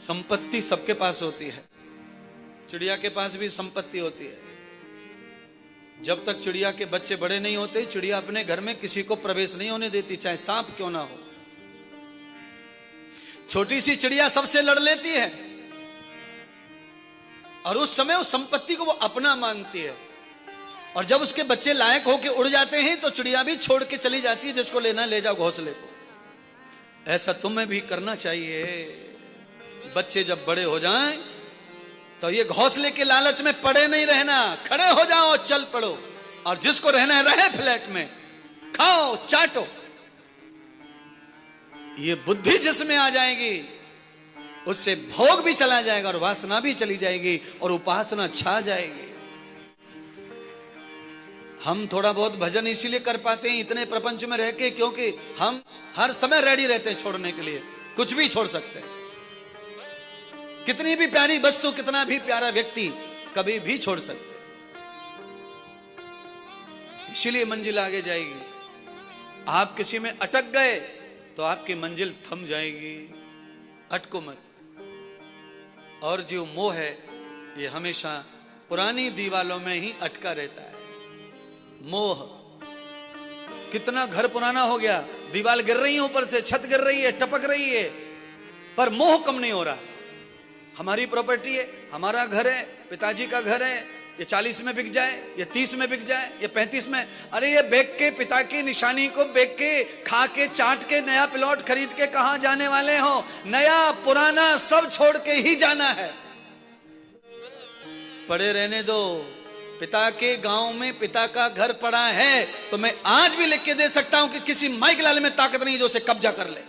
संपत्ति सबके पास होती है, चिड़िया के पास भी संपत्ति होती है। जब तक चिड़िया के बच्चे बड़े नहीं होते, चिड़िया अपने घर में किसी को प्रवेश नहीं होने देती, चाहे सांप क्यों ना हो। छोटी सी चिड़िया सबसे लड़ लेती है और उस समय उस संपत्ति को वो अपना मानती है, और जब उसके बच्चे लायक होकर उड़ जाते हैं तो चिड़िया भी छोड़ के चली जाती है, जिसको लेना ले जाओ घोंसले को। ऐसा तुम्हें भी करना चाहिए। बच्चे जब बड़े हो जाएं तो ये घोंसले के लालच में पड़े नहीं रहना, खड़े हो जाओ, चल पड़ो, और जिसको रहना है रहे फ्लैट में, खाओ चाटो। ये बुद्धि जिसमें आ जाएगी उससे भोग भी चला जाएगा और वासना भी चली जाएगी और उपासना छा जाएगी। हम थोड़ा बहुत भजन इसीलिए कर पाते हैं इतने प्रपंच में रह के, क्योंकि हम हर समय रेडी रहते हैं छोड़ने के लिए, कुछ भी छोड़ सकते हैं। कितनी भी प्यारी वस्तु, कितना भी प्यारा व्यक्ति कभी भी छोड़ सकते हैं। इसीलिए मंजिल आगे जाएगी। आप किसी में अटक गए तो आपकी मंजिल थम जाएगी, अटको मत। और जो मोह है ये हमेशा पुरानी दीवालों में ही अटका रहता है। मोह, कितना घर पुराना हो गया, दीवार गिर रही है, ऊपर से छत गिर रही है, टपक रही है, पर मोह कम नहीं हो रहा। हमारी प्रॉपर्टी है, हमारा घर है, पिताजी का घर है, ये 40 में बिक जाए, ये 30 में बिक जाए, ये 35 में। अरे ये बेच के, पिता की निशानी को बेच के, खा के चाट के, नया प्लॉट खरीद के कहां जाने वाले हो? नया पुराना सब छोड़ के ही जाना है। पड़े रहने दो। पिता के गांव में पिता का घर पड़ा है तो मैं आज भी लिख के दे सकता हूं कि किसी माइक लाल में ताकत नहीं जो उसे कब्जा कर ले।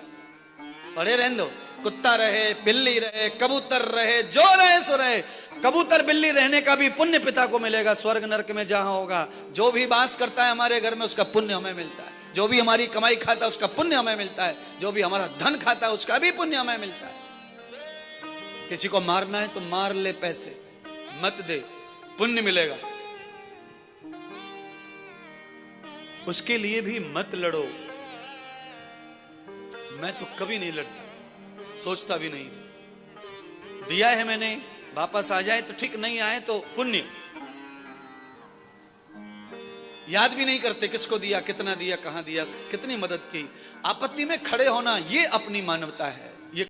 पड़े रहने दो। कुत्ता रहे, बिल्ली रहे, कबूतर रहे, जो रहे सो रहे। कबूतर बिल्ली रहने का भी पुण्य पिता को मिलेगा स्वर्ग नरक में जहां होगा। जो भी वास करता है हमारे घर में उसका पुण्य हमें मिलता है। जो भी हमारी कमाई खाता है उसका पुण्य हमें मिलता है। जो भी हमारा धन खाता है उसका भी पुण्य हमें मिलता है। किसी को मारना है तो मार ले, पैसे मत दे, पुण्य मिलेगा। उसके लिए भी मत लड़ो। मैं तो कभी नहीं लड़ता, सोचता भी नहीं। दिया है मैंने, वापस आ जाए तो ठीक, नहीं आए तो पुण्य। याद भी नहीं करते किसको दिया, कितना दिया, कहां दिया, कितनी मदद की। आपत्ति में खड़े होना ये अपनी मानवता है।